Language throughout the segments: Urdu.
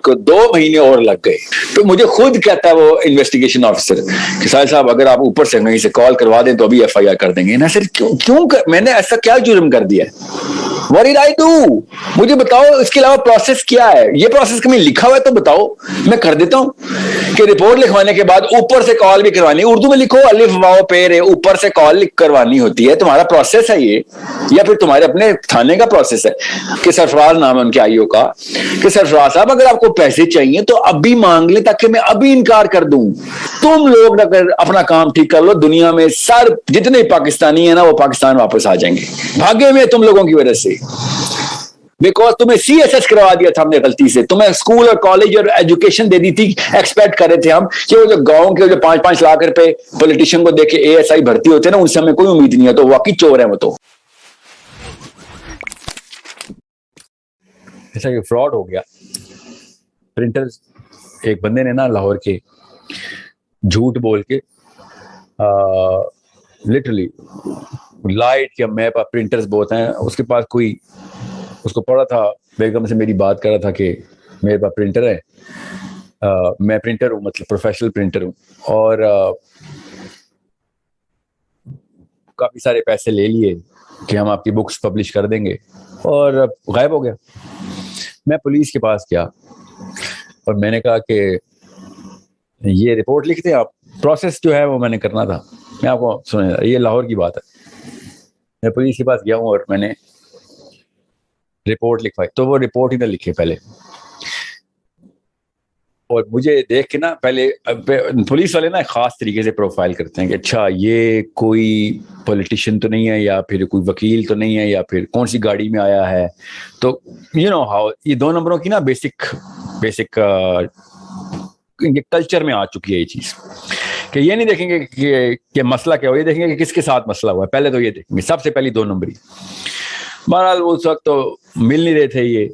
کو 2 مہینے اور لگ گئے. تو مجھے خود کہتا ہے وہ انویسٹیگیشن آفیسر کہ ساحل صاحب اگر آپ اوپر سے کہیں سے کال کروا دیں تو ابھی ایف آئی آر کر دیں گے. نا سر کیوں میں نے ایسا کیا جرم کر دیا ہے؟ What did I do? مجھے بتاؤ اس کے علاوہ پروسیس کیا ہے. یہ پروسیس کہیں لکھا ہوا ہے تو بتاؤ, میں کر دیتا ہوں. کہ رپورٹ لکھوانے کے بعد اوپر سے کال بھی کروانی, اردو میں لکھو الف واو پے رے, اوپر سے کال کروانی ہوتی ہے. تمہارا پروسیس ہے یہ, یا پھر تمہارے اپنے تھانے کا پروسیس ہے کہ سرفراز نام ہے ان کے آئی او کا, کہ سرفراز صاحب اگر آپ کو پیسے چاہیے تو ابھی مانگ لیں تاکہ میں ابھی انکار کر دوں. تم لوگ اگر اپنا کام ٹھیک کر لو, دنیا میں سر جتنے پاکستانی ہیں نا وہ پاکستان واپس آ جائیں گے. بھاگے میں تم لوگوں کی وجہ سے, بیکاز تمہیں سی ایس ایس کروا دیا تھا ہم نے غلطی سے, تمہیں اسکول اور کالج اور ایجوکیشن دے دی تھی. ایکسپیکٹ کر رہے تھے ہم کہ وہ جو گاؤں کے جو 5-5 لاکھ روپے پولیٹیشین کو دے کے اے ایس آئی بھرتی ہوتے ہیں نا, ان سے ہمیں کوئی امید نہیں ہے. تو واقعی چور ہے وہ. تو ایسا کہ فراڈ ہو گیا. پرنٹر ایک بندے نے نا لاہور کے جھوٹ بول کے لٹرلی لائٹ یا میپ پرنٹرز بہت ہیں اس کے پاس, کوئی اس کو پڑھا تھا, بیگم سے میری بات کر رہا تھا کہ میرے پاس پرنٹر ہے, میں پرنٹر ہوں, مطلب پروفیشنل پرنٹر ہوں, اور کافی سارے پیسے لے لیے کہ ہم آپ کی بکس پبلش کر دیں گے, اور غائب ہو گیا. میں پولیس کے پاس گیا اور میں نے کہا کہ یہ رپورٹ لکھتے ہیں آپ. پروسیس جو ہے وہ میں نے کرنا تھا, میں آپ کو سنیں, یہ لاہور کی بات ہے. میں پولیس کے پاس گیا ہوں اور میں نے رپورٹ لکھوائی, تو وہ رپورٹ ہی نہ لکھے پہلے. اور مجھے دیکھ کے نا پہلے پولیس والے نا خاص طریقے سے پروفائل کرتے ہیں کہ اچھا یہ کوئی پولیٹیشین تو نہیں ہے, یا پھر کوئی وکیل تو نہیں ہے, یا پھر کون سی گاڑی میں آیا ہے. تو یو نو ہاؤ یہ 2 نمبروں کی نا بیسک کلچر میں آ چکی ہے یہ چیز, کہ یہ نہیں دیکھیں گے کہ مسئلہ کیا ہو, یہ دیکھیں گے کہ کس کے ساتھ مسئلہ ہوا ہے. پہلے تو یہ دیکھیں گے, سب سے پہلی 2 نمبری. بہرحال اس وقت تو مل نہیں رہے تھے یہ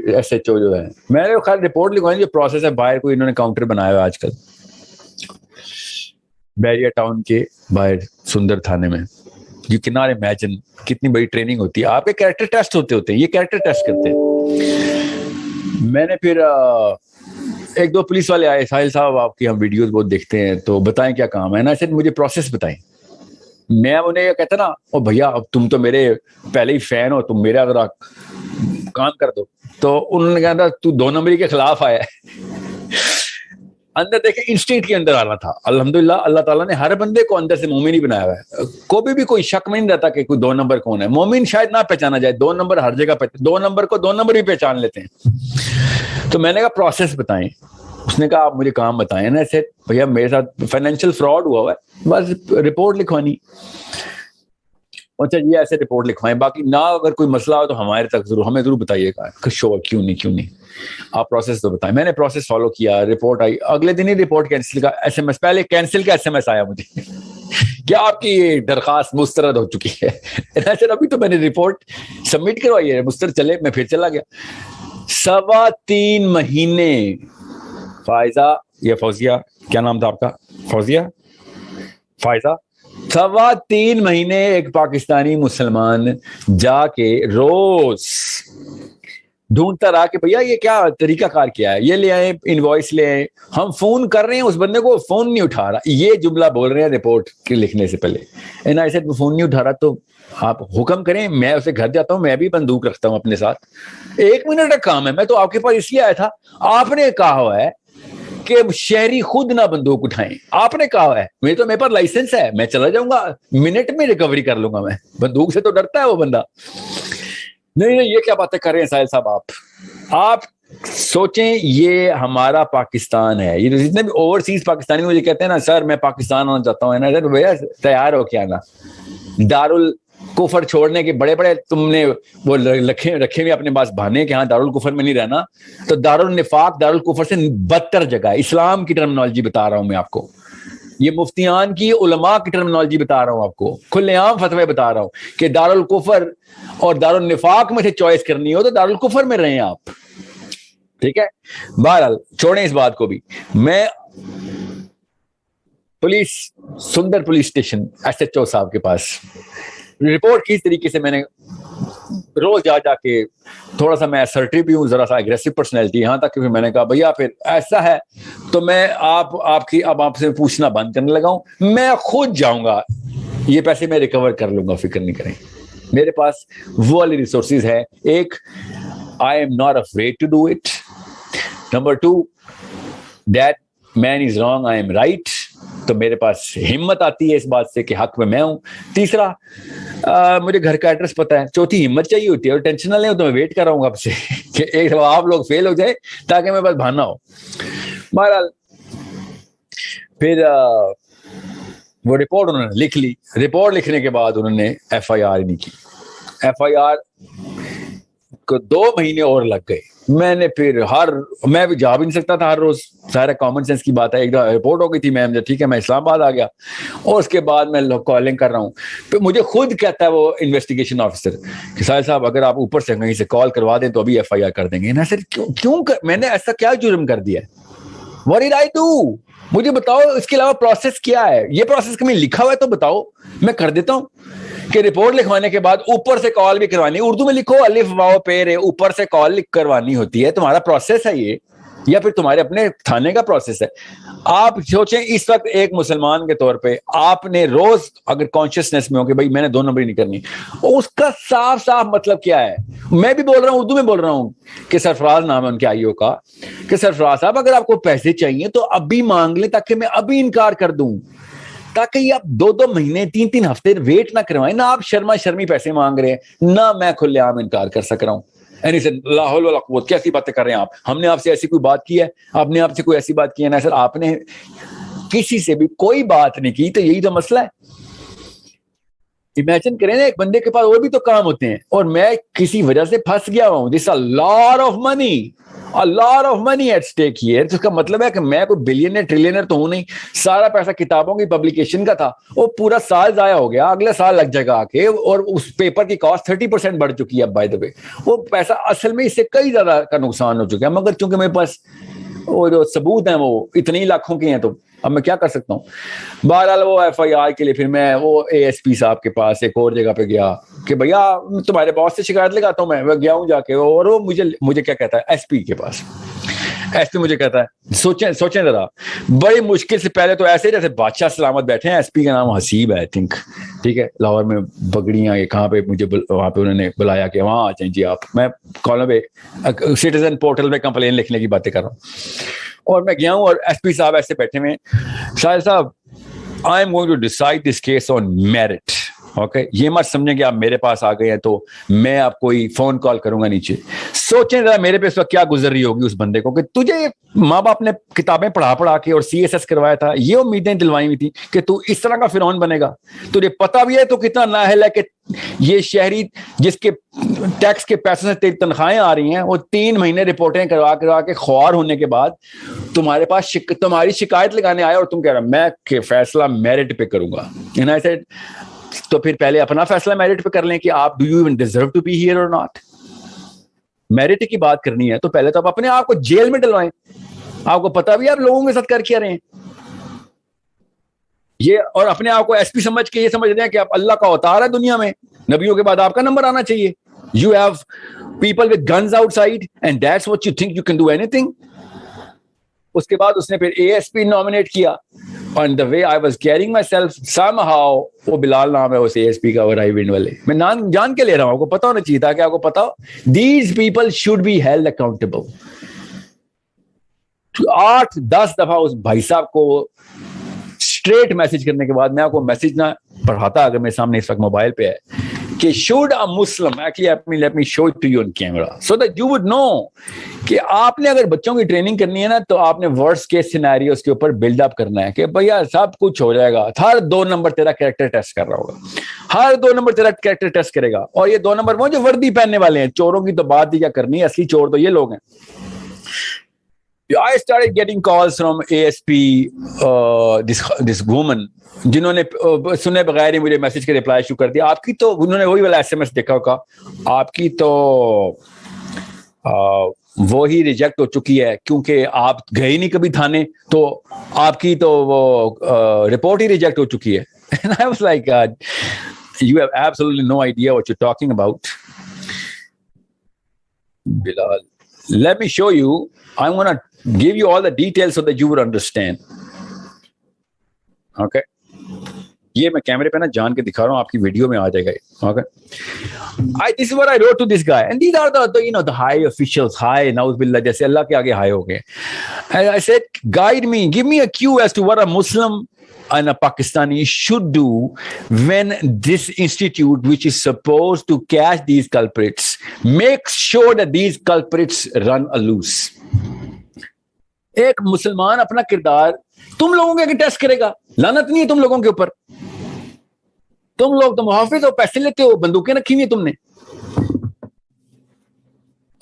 ایس ایچ او جو ہے. میں نے خیر رپورٹ لکھوائی, جو پروسیس ہے باہر کوئی انہوں نے کاؤنٹر بنایا ہوا آج کل بیریا ٹاؤن کے باہر سندر تھانے میں. یو کین ناٹ امیجن کتنی بڑی ٹریننگ ہوتی ہے. آپ کے کیریکٹر ٹیسٹ ہوتے ہیں, یہ کیریکٹر ٹیسٹ کرتے ہیں. میں نے پھر 1-2 پولیس والے آئے, ساحل صاحب آپ کی ہم ویڈیوز بہت دیکھتے ہیں تو بتائیں کیا کام ہے نا. ایسے مجھے پروسیس بتائیں. میں انہیں یہ کہتا نا, او بھیا اب تم تو میرے پہلے ہی فین ہو, تم میرا اگر کام کر دو. تو انہوں نے کہا تھا تو 2 نمبری کے خلاف آیا ہے. اندر دیکھیں انسٹنکٹ کے اندر آنا تھا. الحمدللہ اللہ تعالیٰ نے ہر بندے کو اندر سے مومن ہی بنایا ہوا ہے. کوئی بھی کوئی شک میں نہیں رہتا کہ کوئی 2 نمبر کون ہے. مومن شاید نہ پہچانا جائے, 2 نمبر ہر جگہ 2 نمبر کو 2 نمبر بھی پہچان لیتے ہیں. تو میں نے کہا پروسیس بتائیں. اس نے کہا آپ مجھے کام بتائیں نا. ایسے بھیا میرے ساتھ فائنینشیل فراڈ ہوا ہے, بس رپورٹ لکھوانی. اچھا یہ ایسے رپورٹ لکھوائیں, باقی نہ اگر کوئی مسئلہ ہو تو ہمارے تک ہمیں ضرور بتائیے گا. شور کیوں نہیں آپ پروسیس تو بتائیں. میں نے پروسیس فالو کیا, رپورٹ آئی, اگلے دن ہی رپورٹ کینسل کا ایس ایم ایس, پہلے کینسل کا ایس ایم ایس آیا مجھے کیا آپ کی یہ درخواست مسترد ہو چکی ہے. ابھی تو میں نے رپورٹ سبمٹ کروائی ہے, مسترد چلے. میں پھر چلا گیا. 3.25 مہینے فائزہ یا فوزیہ, کیا نام تھا آپ کا؟ فائزہ. 3.25 مہینے ایک پاکستانی مسلمان جا کے روز ڈھونڈتا رہا کہ بھیا یہ کیا طریقہ کار کیا ہے, یہ لے آئے انوائس لے آئے. ہم فون کر رہے ہیں, اس بندے کو فون نہیں اٹھا رہا. یہ جملہ بول رہے ہیں رپورٹ کے لکھنے سے پہلے, ایسے فون نہیں اٹھا رہا. تو آپ حکم کریں, میں اسے گھر جاتا ہوں, میں بھی بندوق رکھتا ہوں اپنے ساتھ. 1 منٹ کا کام ہے. میں تو آپ کے پاس اس لیے آیا تھا, آپ نے کہا ہوا ہے کہ شہری خود نہ بندوق اٹھائیں. آپ نے کہا ہے, میرے پاس لائسنس ہے, میں چلا جاؤں گا, منٹ میں ریکوری کر لوں گا. میں بندوق سے تو ڈرتا ہے وہ بندہ. نہیں یہ کیا باتیں کر رہے ہیں ساحل صاحب آپ سوچیں, یہ ہمارا پاکستان ہے. یہ جتنے بھی اوورسیز پاکستانی مجھے کہتے ہیں نا سر میں پاکستان آنا چاہتا ہوں, نا بھیا تیار ہو کے آنا. دارالکفر چھوڑنے کے بڑے تم نے وہ رکھے ہوئے اپنے پاس بہانے کہ ہاں دارالکفر میں نہیں رہنا. تو دارالنفاق دارالکفر سے بدتر جگہ ہے. اسلام کی ٹرمنالوجی بتا رہا ہوں میں آپ کو, یہ مفتیان کی علماء کی ٹرمنالوجی بتا رہا ہوں آپ کو, کھلے عام فتوے بتا رہا ہوں کہ دارالکفر اور دارالنفاق میں سے چوائس کرنی ہو تو دارالکفر میں رہیں آپ. ٹھیک ہے, بہرحال چھوڑیں اس بات کو بھی. میں سندر police station S H O صاحب کے پاس رپورٹ کس طریقے سے میں نے روز جا جا کے تھوڑا سا میں assertive بھی ہوں, ذرا سا aggressive personality, یہاں تک کہ پھر میں نے کہا بھیا پھر ایسا ہے تو میں آپ سے پوچھنا بند کرنے لگا ہوں, میں خود جاؤں گا, یہ پیسے میں ریکور کر لوں گا, فکر نہیں کریں. میرے پاس وہ والی ریسورسز ہے. ایک, I am not afraid to do it. Number 2, that man is wrong, I am right. تو میرے پاس ہمت آتی ہے اس بات سے کہ حق میں ہوں. تیسرا, مجھے گھر کا ایڈریس پتا ہے. چوتھی, ہمت چاہیے ہوتی ہے, اور ٹینشن نہ لیں تو میں ویٹ کر رہا ہوں آپ سے کہ ایک دفعہ آپ لوگ فیل ہو جائے تاکہ میں بس بہانا ہو. بہرحال پھر وہ رپورٹ انہوں نے لکھ لی. رپورٹ لکھنے کے بعد انہوں نے FIR نہیں کی. FIR کو 2 مہینے اور لگ گئے. میں نے پھر میں بھی جا بھی نہیں سکتا تھا ہر روز, سارا کامن سینس کی بات ہے. ایک دفعہ رپورٹ ہو گئی تھی, میں ٹھیک ہے میں اسلام آباد آ گیا, اور اس کے بعد میں کالنگ کر رہا ہوں. پھر مجھے خود کہتا ہے وہ انویسٹیگیشن آفیسر کہ ساحل صاحب اگر آپ اوپر سے کہیں سے کال کروا دیں تو ابھی FIR کر دیں گے. نا سر کیوں میں نے ایسا کیا جرم کر دیا ہے؟ What did I do? مجھے بتاؤ اس کے علاوہ پروسیس کیا ہے. یہ پروسیس کہیں لکھا ہوا ہے تو بتاؤ, میں کر دیتا ہوں. کہ رپورٹ لکھوانے کے بعد اوپر سے کال بھی کروانی, اردو میں لکھو الف واو پے رے, اوپر سے کال کروانی ہوتی ہے. تمہارا پروسیس ہے یہ, یا پھر تمہارے اپنے تھانے کا پروسیس ہے؟ آپ سوچیں اس وقت ایک مسلمان کے طور پہ آپ نے روز اگر کانشیسنیس میں ہو کہ بھائی میں نے 2 نمبر نہیں کرنی, اس کا صاف صاف مطلب کیا ہے؟ میں بھی بول رہا ہوں, اردو میں بول رہا ہوں کہ سرفراز نام ہے ان کے IO کا, کہ سرفراز صاحب اگر آپ کو پیسے چاہیے تو ابھی مانگ لیں تاکہ میں ابھی انکار کر دوں, تاکہ یہ آپ 2 مہینے 3 ہفتے ویٹ نہ کروائیں. نہ آپ شرمی پیسے مانگ رہے ہیں, نہ میں کھلے عام انکار کر سک رہا ہوں. لا حول ولا قوت, کیسی باتیں کر رہے ہیں آپ؟ ہم نے آپ سے ایسی کوئی بات کی ہے؟ آپ نے آپ سے کوئی ایسی بات کی ہے؟ نا سر, آپ نے کسی سے بھی کوئی بات نہیں کی. تو یہی تو مسئلہ ہے. امیجن کریں نا, ایک بندے کے پاس اور بھی تو کام ہوتے ہیں, اور میں کسی وجہ سے پھنس گیا ہوں. دس a lot of money at stake here. اس کا مطلب ہے کہ میں کوئی بلینئر ٹریلینئر تو ہوں نہیں. سارا پیسہ کتابوں کی پبلیکیشن کا تھا, وہ پورا سال ضائع ہو گیا. اگلے سال لگ جائے گا آ کے, اور اس پیپر کی کاسٹ 30% بڑھ چکی ہے. بائی دا وے وہ پیسہ اصل میں اس سے کئی زیادہ کا نقصان ہو چکا ہے, مگر چونکہ میرے پاس وہ جو ثبوت ہیں وہ اتنی لاکھوں کے ہیں تو اب میں کیا کر سکتا ہوں. بہرحال وہ FIR کے لیے پھر میں وہ ASP صاحب کے پاس ایک اور جگہ پہ گیا کہ بھیا تمہارے باس سے شکایت لگاتا ہوں. میں گیا ہوں جا کے, اور وہ مجھے کیا کہتا ہے, SP کے پاس. SP مجھے کہتا ہے, سوچیں ذرا, بڑی مشکل سے پہلے تو ایسے جیسے بادشاہ سلامت بیٹھے ہیں. SP کا نام حسیب ہے, I think, ٹھیک ہے, لاہور میں بگڑیاں یہ کہاں پہ, مجھے وہاں پہ انہوں نے بلایا کہ وہاں آ جائیں جی آپ. میں کالم پہ سٹیزن پورٹل پہ کمپلین لکھنے کی باتیں کر رہا ہوں, اور میں گیا ہوں اور SP صاحب ایسے بیٹھے ہوئے, شاہد صاحب I am going to decide this case on merit. Okay, یہ مت سمجھیں کہ آپ میرے پاس آ گئے ہیں تو میں آپ کو فون کال کروں گا نیچے. سوچیں ذرا میرے پہ اس وقت کیا گزر رہی ہوگی اس بندے کو کہ تجھے ماں باپ نے کتابیں پڑھا کے اور CSS کروایا تھا, یہ امیدیں دلوائی ہوئی تھی کہ تو اس طرح کا فرعون بنے گا. تجھے پتا بھی ہے تو کتنا نااہل ہے کہ یہ شہری جس کے ٹیکس کے پیسوں سے تیری تنخواہیں آ رہی ہیں, وہ 3 مہینے رپورٹیں کروا کے خوار ہونے کے بعد تمہارے پاس تمہاری شکایت لگانے آیا, اور تم کہہ رہا میں کہ فیصلہ میرٹ پہ کروں گا. تو پھر پہلے اپنا فیصلہ میرٹ پہ کر لیں کہ آپ do you even deserve to be here or not. Merit کی بات کرنی ہے تو پہلے تو آپ اپنے آپ کو جیل میں ڈلوائیں. آپ کو پتا بھی آپ لوگوں کے ساتھ کر کیا رہے ہیں یہ, اور اپنے آپ کو SP سمجھ کے یہ سمجھ رہے ہیں کہ آپ اللہ کا اوتار ہے دنیا میں, نبیوں کے بعد آپ کا نمبر آنا چاہیے. You have people with guns outside and that's what you think you can do anything. اس کے بعد اس نے پھر ASP نامینیٹ کیا, on the way I was carrying myself somehow, وہ بلال نام ہے اس ASP کا, اور آئی ونڈ والے, میں نام جان کے لے رہا ہوں, آپ کو پتا ہونا چاہیے تھا کہ آپ کو پتا ہو these people should be held accountable. 8-10 دفعہ اس بھائی صاحب کو اسٹریٹ میسج کرنے کے بعد, میں آپ کو میسج نہ پڑھاتا اگر میرے سامنے اس وقت موبائل پہ ہے, کہ should a Muslim actually let me show it to you on camera so that you would know کہ آپ نے اگر بچوں کی ٹریننگ کرنی ہے نا تو آپ نے ورسٹ کیس سینیریوز کے اوپر بلڈ اپ کرنا ہے کہ بھیا سب کچھ ہو جائے گا. ہر 2 نمبر تیرا کریکٹر ٹیسٹ کر رہا ہوگا, ہر 2 نمبر تیرا کریکٹر ٹیسٹ کرے گا, اور یہ 2 نمبر وہ جو وردی پہننے والے ہیں. چوروں کی تو بات ہی کیا کرنی ہے, اصلی چور تو یہ لوگ ہیں. I started getting calls from ASP, this woman, جنہوں نے سنے بغیر ہی مجھے میسج کے رپلائی شروع کر دیا. آپ کی تو انہوں نے وہی والا SMS دیکھا ہوگا, آپ کی تو وہی ریجیکٹ ہو چکی ہے کیونکہ آپ گئے نہیں کبھی تھانے, تو آپ کی تو وہ رپورٹ ہی ریجیکٹ ہو چکی ہے. And I was like, you have absolutely no idea what you're talking about. Bilal, let me show you. I'm going to give you all the details so that you would understand. Okay. یہ میں کیمرے پہ نا جان کے دکھا رہا ہوں, آپ کی ویڈیو میں آ جائے گا. Okay. This is what I wrote to this guy. And these are the high officials, high, na'uz billah, جیسے اللہ کے آگے high ہو گئے. And I said, guide me, give me a cue as to what a Muslim and a Pakistani should do when this institute, which is supposed to catch these culprits, makes sure that these culprits run loose. ایک مسلمان اپنا کردار تم لوگوں کے ٹیسٹ کرے گا. لعنت نہیں ہے تم لوگوں کے اوپر. تم لوگ تو محافظ ہو, پیسے لیتے ہو, بندوقیں رکھی ہوئی ہیں تم نے.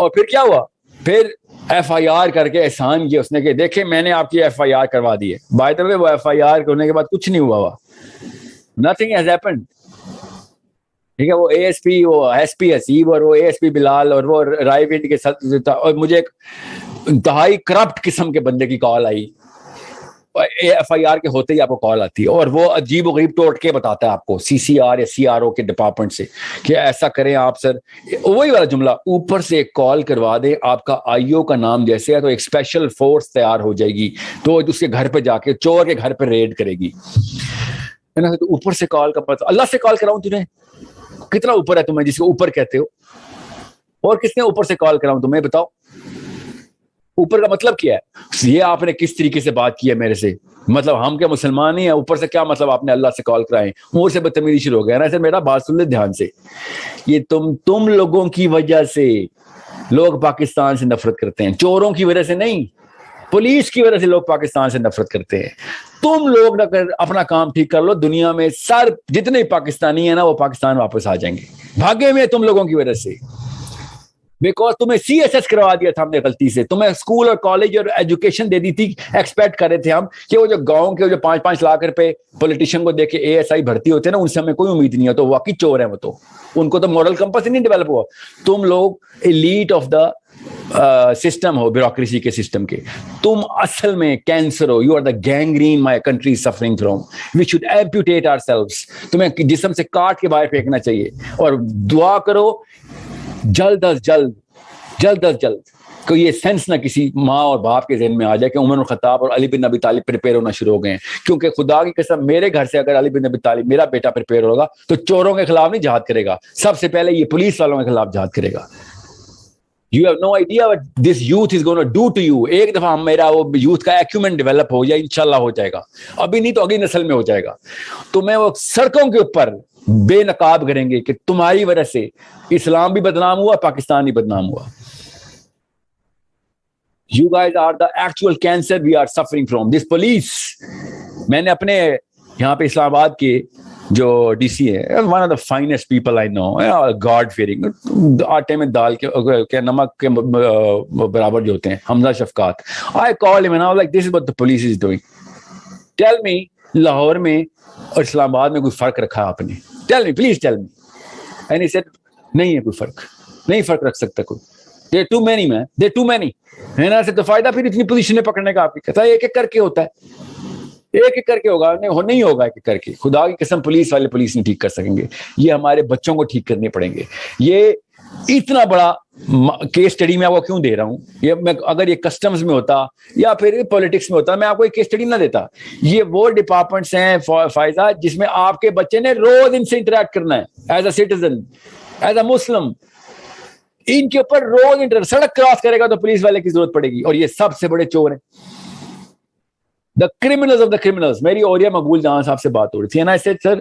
اور پھر کیا ہوا؟ پھر ایف آئی آر کر کے احسان کیا اس نے کہ دیکھیں میں نے آپ کی ایف آئی آر کروا دی ہے. بائی دا وے وہ ایف آئی آر کرنے کے بعد کچھ نہیں ہوا. Nothing has happened. ٹھیک ہے, وہ اے ایس پی, وہ ایس پی حسیب اور وہ اے ایس پی بلال اور وہ رائے ونڈ کے ساتھ, اور مجھے ایک انتہائی کرپٹ قسم کے بندے کی کال آئی. ایف آئی آر کے ہوتے ہی آپ کو کال آتی ہے اور وہ عجیب و غریب ٹوٹ کے بتاتا ہے آپ کو سی سی آر یا سی آر او کے ڈپارٹمنٹ سے کہ ایسا کریں آپ سر. وہی والا جملہ, اوپر سے ایک کال کروا دیں, آپ کا آئی او کا نام جیسے ہے تو ایک اسپیشل فورس تیار ہو جائے گی, تو اس کے گھر پہ جا کے چور کے گھر پہ ریڈ کرے گی. اوپر سے کال کا پتہ, اللہ سے کال کراؤں تجھے, کتنا اوپر ہے تمہیں جس کو اوپر کہتے ہو, اور کس نے اوپر سے کال کراؤں تمہیں بتاؤ. اوپر کا مطلب کیا ہے؟ یہ آپ نے کس طریقے سے بات کی ہے میرے سے, مطلب ہم کیا مسلمان ہی ہیں؟ اوپر سے کیا مطلب آپ نے اللہ سے کال کرائے؟ اور سے بدتمیزی شروع ہو گیا نا. سر میرا بات سن لے دھیان سے, یہ تم لوگوں کی وجہ سے لوگ پاکستان سے نفرت کرتے ہیں, چوروں کی وجہ سے نہیں, پولیس کی وجہ سے لوگ پاکستان سے نفرت کرتے ہیں. تم لوگ اگر اپنا کام ٹھیک کر لو, دنیا میں سر جتنے پاکستانی ہیں نا وہ پاکستان واپس آ جائیں گے. بھاگے میں تم لوگوں کی وجہ سے, بیکاز تمہیں سی ایس ایس کروا دیا تھا ہم نے غلطی سے, تمہیں اسکول اور کالج اور ایجوکیشن دے دی تھی. ایکسپیکٹ کر رہے تھے ہم کہ وہ جو گاؤں کے جو 5-5 لاکھ روپے پولیٹیشین کو دے کے اے ایس آئی بھرتی ہوتے ہیں نا, ان سے ہمیں کوئی امید نہیں ہے, تو واقعی چور ہیں وہ, تو ان کو تو مورل کمپس ہی نہیں ڈیولپ ہوا. تم لوگ ایلیٹ آف دا سسٹم ہو, بیوروکریسی کے سسٹم کے, تم اصل میں کینسر ہو. You are the gangrene my country is suffering from. We should amputate ourselves. تمہیں جسم سے کاٹ کے باہر پھینکنا چاہیے, اور دعا کرو جلد از جلد کوئی یہ سینس نہ کسی ماں اور باپ کے ذہن میں آ جائے کہ عمر الخطاب اور علی بن ابی طالب پریپیئر ہونا شروع ہو گئے ہیں. کیونکہ خدا کی قسم میرے گھر سے اگر علی بن ابی طالب میرا بیٹا پریپیئر ہوگا تو چوروں کے خلاف نہیں جہاد کرے گا, سب سے پہلے یہ پولیس والوں کے خلاف جہاد کرے گا. You have no idea what this youth is going to do to you. ایک دفعہ میرا وہ یوتھ کا ایکومنٹ ڈیولپ ہو جائے, انشاءاللہ ہو جائے گا, ابھی نہیں تو اگلی نسل میں ہو جائے گا. تو میں وہ سڑکوں کے اوپر بے نقاب کریں گے کہ تمہاری وجہ سے اسلام بھی بدنام ہوا, پاکستان بھی بدنام ہوا. You guys are the actual cancer we are suffering from. This police. میں نے اپنے یہاں پہ اسلام آباد کے جو ڈی سی ہے, one of the finest people I know, God fearing, آٹے میں دال کے نمک کے برابر جو ہوتے ہیں, حمزہ Shafqat. I called him and I was like, this is what the police is doing. Tell me, Lahore میں اور اسلام آباد میں کوئی فرق رکھا آپ نے؟ Tell me, please tell me. And he said, نہیں ہے کوئی فرق, نہیں فرق رکھ سکتا کوئی. They're too many, man. They're too many. ہے نا, سے تو فائدہ پھر اتنی پوزیشنیں پکڑنے کا. آپ کی کہتا ہے ایک ایک کر کے ہوتا ہے, ایک ایک کر کے ہوگا, نہیں ہوگا ایک ایک کر کے. خدا کی قسم پولیس والے پولیس نہیں ٹھیک کر سکیں گے, یہ ہمارے بچوں کو ٹھیک کرنے پڑیں گے. یہ اتنا بڑا کیس اسٹڈی میں آپ کو کیوں دے رہا ہوں, یہ میں اگر یہ کسٹمز میں ہوتا یا پھر پولیٹکس میں ہوتا میں آپ کو ایک کیس اسٹڈی نہ دیتا. یہ وہ ڈپارٹمنٹس ہیں فائزہ جس میں آپ کے بچے نے روز ان سے انٹریکٹ کرنا ہے as a citizen, as a Muslim. ان کے اوپر روز سڑک کراس کرے گا تو پولیس والے کی ضرورت پڑے گی, اور یہ سب سے بڑے چور ہیں, دا کریمنلز آف دا کریمنلز. میری اوریا مقبول جہاں صاحب سے بات ہو رہی تھی, نا ایسے سر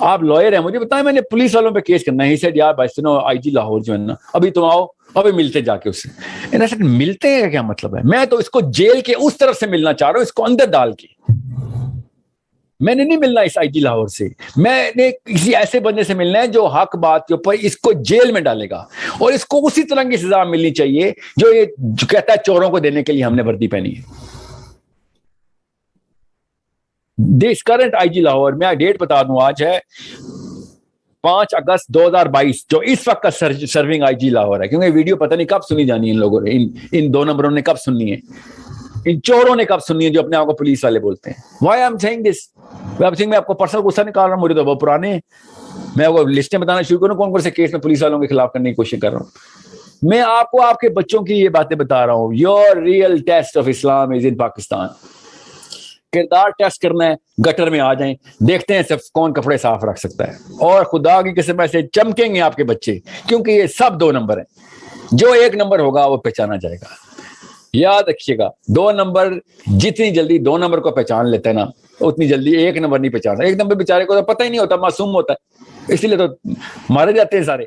آپ لائر ہیں, مجھے بتائیں میں نے پولیس والوں پہ کیس کرنا ہے. ہی سیڈ یار بھائی سنو, آئی جی لاہور جو ہے نا, ابھی تم آؤ, ابھی ملتے جا کے اس سے. ملتے ہیں کیا مطلب ہے؟ میں تو اس کو جیل کے اس طرف سے ملنا چاہ رہا ہوں, اس کو اندر ڈال کے. میں نے نہیں ملنا اس آئی جی لاہور سے, میں نے کسی ایسے بندے سے ملنا ہے جو حق بات کے اوپر اس کو جیل میں ڈالے گا, اور اس کو اسی طرح کی سزا ملنی چاہیے جو یہ جو کہتا ہے چوروں کو دینے کے لیے ہم نے وردی پہنی ہے. دس کرنٹ آئی جی لاہور, میں ڈیٹ بتا دوں, آج ہے 5 اگست 2022, جو اس وقت کا سرونگ آئی جی لاہور ہے. کیونکہ ویڈیو پتہ نہیں کب سنی جانی ہے ان لوگوں نے, ان 2 نمبروں نے کب سننی ہے, ان چوروں نے کب سننی ہے جو اپنے آپ کو پولیس والے بولتے ہیں. وائی آئی ایم سیئنگ دس, میں آپ کو پرسنل غصہ نکال رہا ہوں, مجھے تو بہت پرانے ہیں. میں آپ کو لسٹیں بتانا شروع کروں کون کون سے کیس میں پولیس والوں کے خلاف کرنے کی کوشش کر رہا ہوں. میں آپ کو آپ کے بچوں کی یہ باتیں بتا رہا ہوں. یور ریئل ٹیسٹ آف اسلام از ان پاکستان. کردار ٹیسٹ کرنا ہے, گٹر میں آ جائیں, دیکھتے ہیں سب کون کپڑے صاف رکھ سکتا ہے, اور خدا کی قسم سے چمکیں گے آپ کے بچے, کیونکہ یہ سب 2 نمبر ہیں. جو 1 نمبر ہوگا وہ پہچانا جائے گا. یاد رکھیے گا, 2 نمبر جتنی جلدی 2 نمبر کو پہچان لیتے ہیں نا, اتنی جلدی 1 نمبر نہیں پہچانتا. 1 نمبر بیچارے کو تو پتہ ہی نہیں ہوتا, معصوم ہوتا ہے, اس لیے تو مارے جاتے ہیں سارے.